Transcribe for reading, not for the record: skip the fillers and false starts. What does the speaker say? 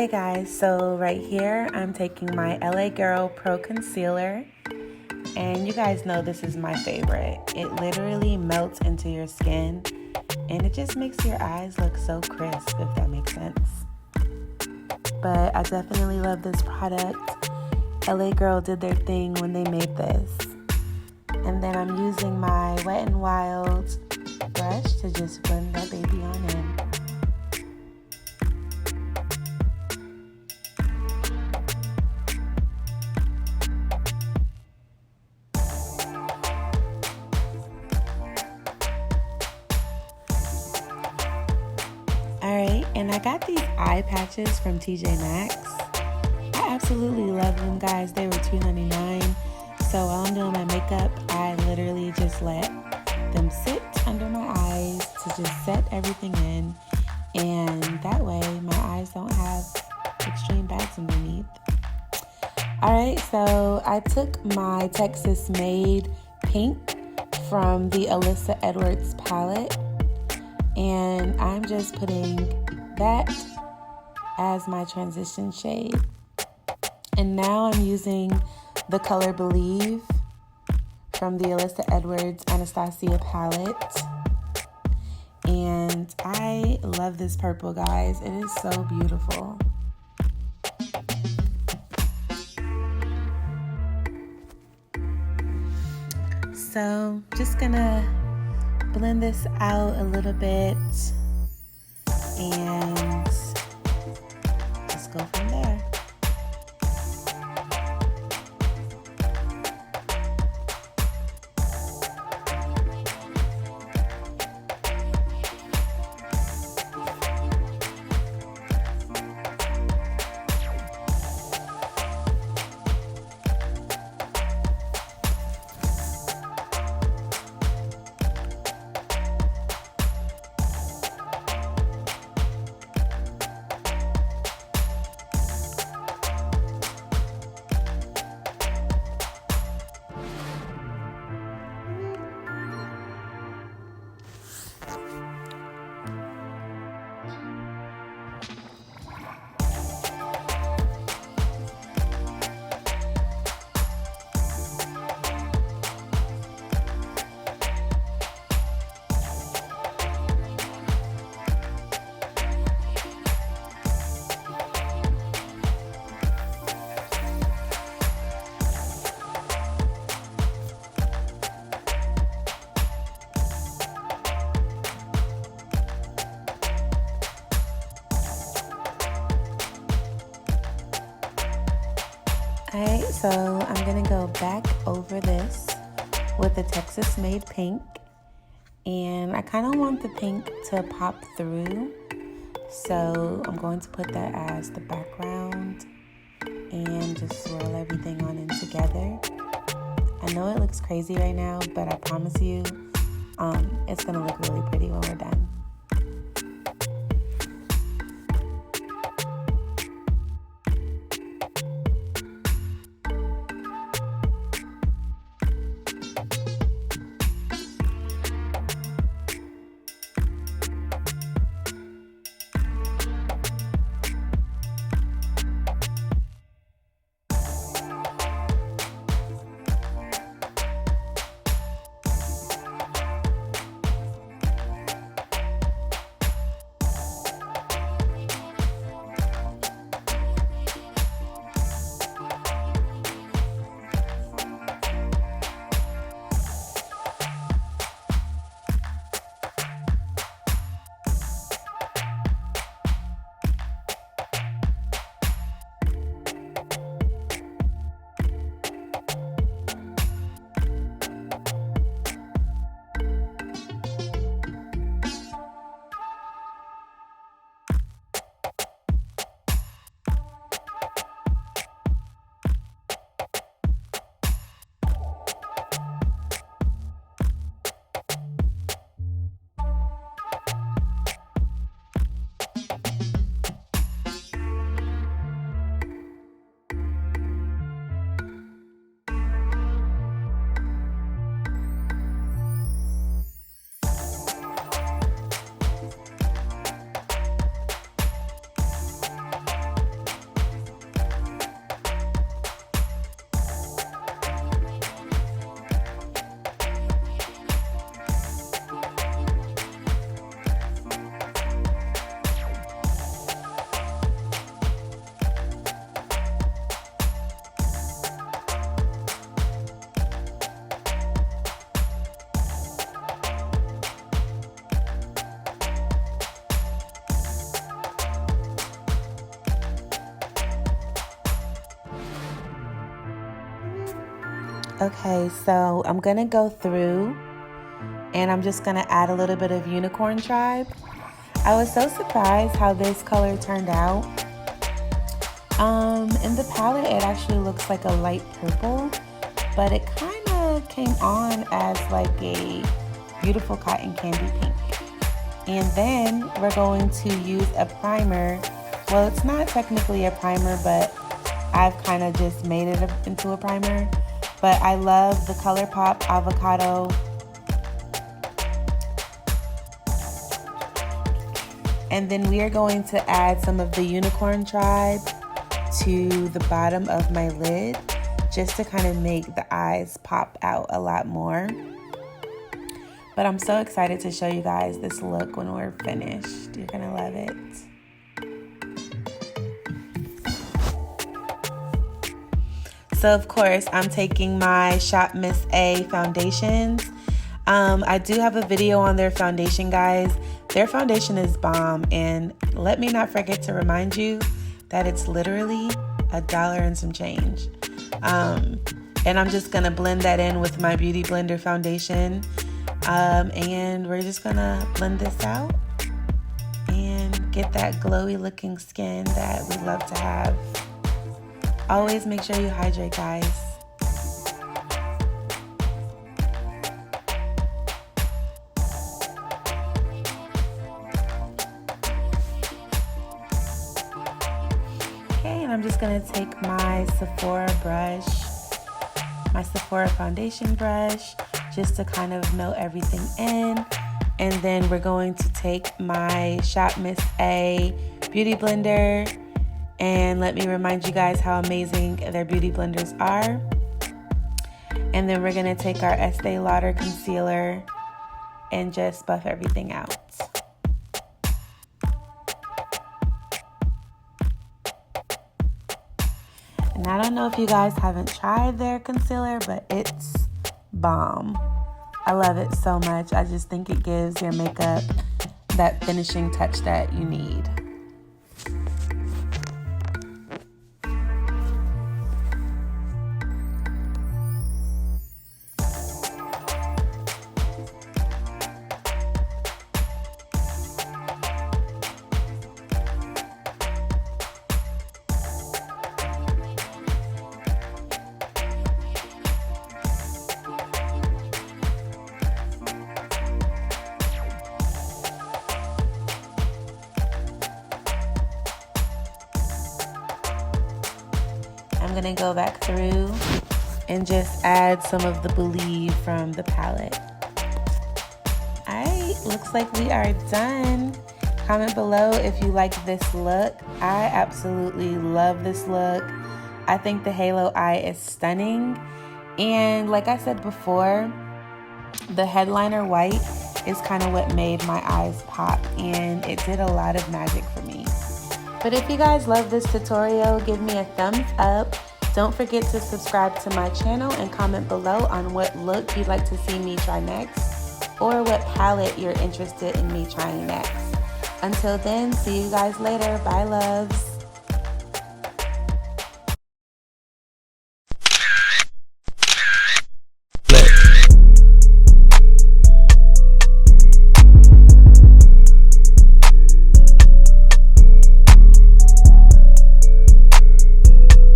Hey guys, so right here I'm taking my LA Girl Pro Concealer, and you guys know this is my favorite. It literally melts into your skin and it just makes your eyes look so crisp, if that makes sense. But I definitely love this product. LA Girl did their thing when they made this. And then I'm using my Wet n Wild brush to just blend that baby on in. Alright, and I got these eye patches from TJ Maxx. I absolutely love them, guys. They were $2.99. So while I'm doing my makeup, I literally just let them sit under my eyes to just set everything in. And that way, my eyes don't have extreme bags underneath. Alright, so I took my Texas Made Pink from the Alyssa Edwards palette. And I'm just putting that as my transition shade. And now I'm using the color Believe from the Alyssa Edwards Anastasia palette. And I love this purple, guys. It is so beautiful. So just gonna blend this out a little bit and just go from there. Alright, so I'm going to go back over this with the Texas Made Pink. And I kind of want the pink to pop through. So I'm going to put that as the background and just swirl everything on in together. I know it looks crazy right now, but I promise you it's going to look really pretty when we're done. Okay, so I'm gonna go through and I'm just gonna add a little bit of Unicorn Tribe. I was so surprised how this color turned out. In the palette, it actually looks like a light purple, but it kind of came on as like a beautiful cotton candy pink. And then we're going to use a primer. Well, it's not technically a primer, but I've kind of just made it into a primer. But I love the ColourPop Avocado. And then we are going to add some of the Unicorn Tribe to the bottom of my lid, just to kind of make the eyes pop out a lot more. But I'm so excited to show you guys this look when we're finished. You're gonna love it. So of course, I'm taking my Shop Miss A foundations. I do have a video on their foundation, guys. Their foundation is bomb, and let me not forget to remind you that it's literally $1 and some change. And I'm just gonna blend that in with my Beauty Blender foundation. And we're just gonna blend this out and get that glowy looking skin that we love to have. Always make sure you hydrate, guys. Okay, and I'm just gonna take my Sephora brush, my Sephora foundation brush, just to kind of melt everything in. And then we're going to take my Shop Miss A Beauty Blender, and let me remind you guys how amazing their beauty blenders are. And then we're gonna take our Estee Lauder concealer and just buff everything out. And I don't know if you guys haven't tried their concealer, but it's bomb. I love it so much. I just think it gives your makeup that finishing touch that you need. I'm gonna go back through and just add some of the Believe from the palette. Alright, looks like we are done. Comment below if you like this look. I absolutely love this look. I think the halo eye is stunning. And like I said before, the headliner white is kind of what made my eyes pop, and it did a lot of magic for me. But if you guys love this tutorial, give me a thumbs up. Don't forget to subscribe to my channel and comment below on what look you'd like to see me try next, or what palette you're interested in me trying next. Until then, see you guys later. Bye, loves.